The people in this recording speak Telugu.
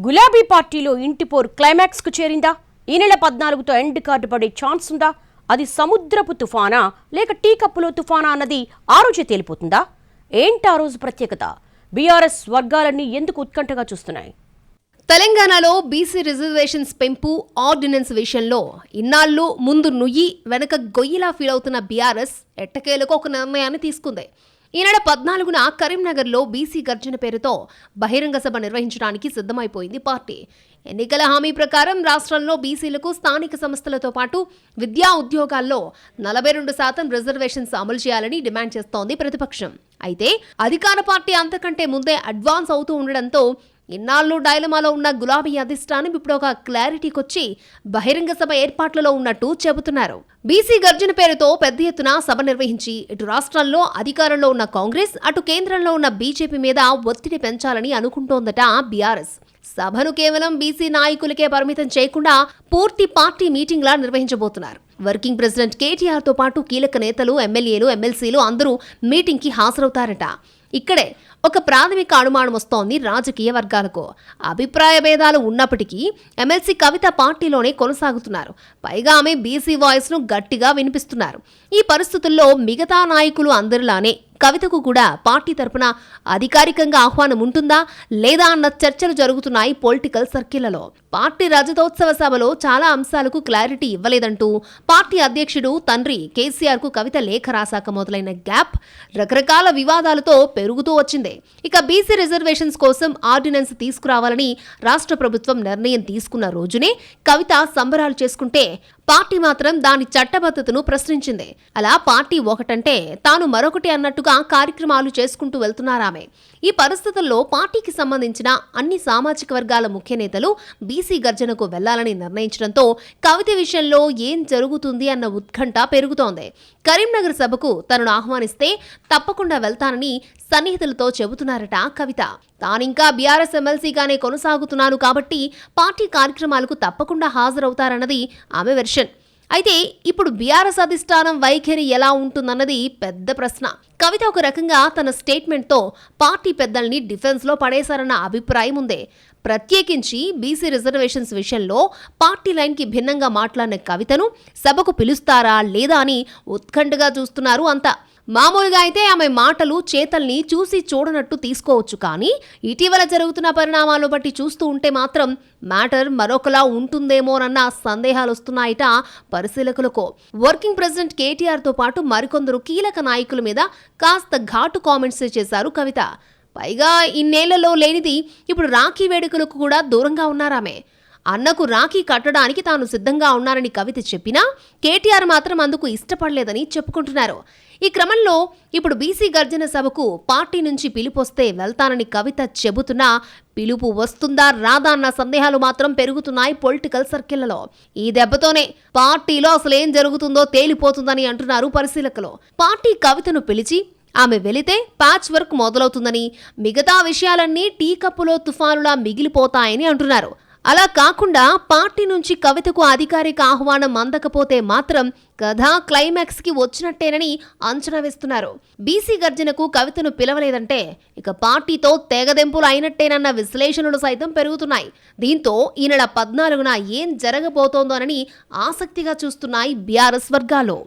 గులాబీ పార్టీలో ఇంటిపోరు క్లైమాక్స్ కు చేరిందా? ఈ నెల 14తో ఎండ్ కార్డు పడే ఛాన్స్ ఉందా? అది సముద్రపు తుఫానా లేక టీ కప్పులో తుఫానా అన్నది ఆ రోజే తేలిపోతుందా? ఏంటి ఆ రోజు ప్రత్యేకత? బీఆర్ఎస్ వర్గాలన్నీ ఎందుకు ఉత్కంఠగా చూస్తున్నాయి? తెలంగాణలో బీసీ రిజర్వేషన్స్ పెంపు ఆర్డినెన్స్ విషయంలో ఇన్నాళ్లు ముందు నుయ్యి వెనక గొయ్యిలా ఫీల్ అవుతున్న బీఆర్ఎస్ ఎట్టకేలకు ఒక నిర్ణయాన్ని తీసుకుంది. ఈ నెల 14న కరీంనగర్లో బీసీ గర్జన పేరుతో బహిరంగ సభ నిర్వహించడానికి సిద్ధమైపోయింది పార్టీ. ఎన్నికల హామీ ప్రకారం రాష్ట్రంలో బీసీలకు స్థానిక సంస్థలతో పాటు విద్యా ఉద్యోగాల్లో 42% రిజర్వేషన్స్ అమలు చేయాలని డిమాండ్ చేస్తోంది ప్రతిపక్షం. అయితే అధికార పార్టీ అంతకంటే ముందే అడ్వాన్స్ అవుతూ ఉండడంతో ఇన్నాళ్లు డైలమాలో ఉన్న గులాబీ అధిష్టానం ఇప్పుడు ఒక క్లారిటీకొచ్చి బహిరంగ సభ ఏర్పాట్లలో ఉన్నట్టు చెబుతున్నారు. బీసీ గర్జన పేరుతో పెద్ద ఎత్తున సభ నిర్వహించి ఇటు రాష్ట్రాల్లో అధికారంలో ఉన్న కాంగ్రెస్, అటు కేంద్రంలో ఉన్న బీజేపీ మీద ఒత్తిడి పెంచాలని అనుకుంటోందట బీఆర్ఎస్. సభను కేవలం బీసీ నాయకులకే పరిమితం చేయకుండా పూర్తి పార్టీ మీటింగ్లా నిర్వహించబోతున్నారు. వర్కింగ్ ప్రెసిడెంట్ కేటీఆర్ తో పాటు కీలక నేతలు, ఎమ్మెల్యేలు, ఎమ్మెల్సీలు అందరూ మీటింగ్ కి హాజరవుతారట. ఇక్కడే ఒక ప్రాథమిక అనుమానం వస్తోంది రాజకీయ వర్గాలకు. అభిప్రాయ భేదాలు ఉన్నప్పటికీ ఎమ్మెల్సీ కవిత పార్టీలోనే కొనసాగుతున్నారు. పైగా ఆమె బీసీ వాయిస్ ను గట్టిగా వినిపిస్తున్నారు. ఈ పరిస్థితుల్లో మిగతా నాయకులు అందరిలానే కవితకు కూడా పార్టీ తరపున అధికారికంగా ఆహ్వానం ఉంటుందా లేదా అన్న చర్చలు జరుగుతున్నాయి పొలిటికల్ సర్కిళ్లలో. పార్టీ రజతోత్సవ సభలో చాలా అంశాలకు క్లారిటీ ఇవ్వలేదంటూ పార్టీ అధ్యక్షుడు తండ్రి కేసీఆర్ కు కవిత లేఖ రాశాక మొదలైన గ్యాప్ రకరకాల వివాదాలతో పెరుగుతూ వచ్చింది. ఇక బీసీ రిజర్వేషన్స్ కోసం ఆర్డినెన్స్ తీసుకురావాలని రాష్ట్ర ప్రభుత్వం నిర్ణయం తీసుకున్న రోజునే కవిత సంబరాలు చేసుకుంటే పార్టీ మాత్రం దాని చట్టబద్ధతను ప్రశ్నించింది. అలా పార్టీ ఒకటంటే తాను మరొకటి అన్నట్టుగా కార్యక్రమాలు చేసుకుంటూ వెళ్తున్నారామె. ఈ పరిస్థితుల్లో పార్టీకి సంబంధించిన అన్ని సామాజిక వర్గాల ముఖ్య నేతలు బీసీ గర్జనకు వెళ్లాలని నిర్ణయించడంతో కవిత విషయంలో ఏం జరుగుతుంది అన్న ఉత్కంఠ పెరుగుతోంది. కరీంనగర్ సభకు తనను ఆహ్వానిస్తే తప్పకుండా వెళ్తానని సన్నిహితులతో చెబుతున్నారట కవిత. తానింకా బీఆర్ఎస్ ఎమ్మెల్సీగానే కొనసాగుతున్నాను కాబట్టి పార్టీ కార్యక్రమాలకు తప్పకుండా హాజరవుతారన్నది ఆమె వెర్షన్. అయితే ఇప్పుడు బీఆర్ఎస్ అధిష్టానం వైఖరి ఎలా ఉంటుందన్నది పెద్ద ప్రశ్న. కవిత ఒక రకంగా తన స్టేట్మెంట్తో పార్టీ పెద్దల్ని డిఫెన్స్లో పడేశారన్న అభిప్రాయం ఉంది. ప్రత్యేకించి బీసీ రిజర్వేషన్స్ విషయంలో పార్టీ లైన్కి భిన్నంగా మాట్లాడిన కవితను సభకు పిలుస్తారా లేదా అని ఉత్కంఠగా చూస్తున్నారు అంతా. మామూలుగా అయితే ఆమె మాటలు చేతల్ని చూసి చూడనట్టు తీసుకోవచ్చు, కానీ ఇటీవల జరుగుతున్న పరిణామాలు బట్టి చూస్తూ ఉంటే మాత్రం మ్యాటర్ మరొకలా ఉంటుందేమోనన్న సందేహాలు వస్తున్నాయట పరిశీలకులకు. వర్కింగ్ ప్రెసిడెంట్ కేటీఆర్ తో పాటు మరికొందరు కీలక నాయకుల మీద కాస్త ఘాటు కామెంట్స్ చేశారు కవిత. పైగా ఇన్నేళ్లలో లేనిది ఇప్పుడు రాఖీ వేడుకలకు కూడా దూరంగా ఉన్నారామె. అన్నకు రాఖీ కట్టడానికి తాను సిద్ధంగా ఉన్నారని కవిత చెప్పినా కేటీఆర్ మాత్రం అందుకు ఇష్టపడలేదని చెప్పుకుంటున్నారు. ఈ క్రమంలో ఇప్పుడు బీసీ గర్జన సభకు పార్టీ నుంచి పిలుపొస్తే వెళ్తానని కవిత చెబుతున్నా పిలుపు వస్తుందా రాదా అన్న సందేహాలు మాత్రం పెరుగుతున్నాయి పొలిటికల్ సర్కిళ్లలో. ఈ దెబ్బతోనే పార్టీలో అసలు ఏం జరుగుతుందో తేలిపోతుందని అంటున్నారు పరిశీలకులు. పార్టీ కవితను పిలిచి ఆమె వెళితే ప్యాచ్ వర్క్ మొదలవుతుందని, మిగతా విషయాలన్నీ టీ కప్పులో తుఫానులా మిగిలిపోతాయని అంటున్నారు. అలా కాకుండా పార్టీ నుంచి కవితకు అధికారిక ఆహ్వానం అందకపోతే మాత్రం కథ క్లైమాక్స్ కి వచ్చినట్టేనని అంచనా వేస్తున్నారు. బీసీ గర్జనకు కవితను పిలవలేదంటే ఇక పార్టీతో తెగదెంపులు అయినట్టేనన్న విశ్లేషణలు సైతం పెరుగుతున్నాయి. దీంతో ఈ నెల 14న ఏం జరగబోతోందోనని ఆసక్తిగా చూస్తున్నాయి బీఆర్ఎస్ వర్గాలు.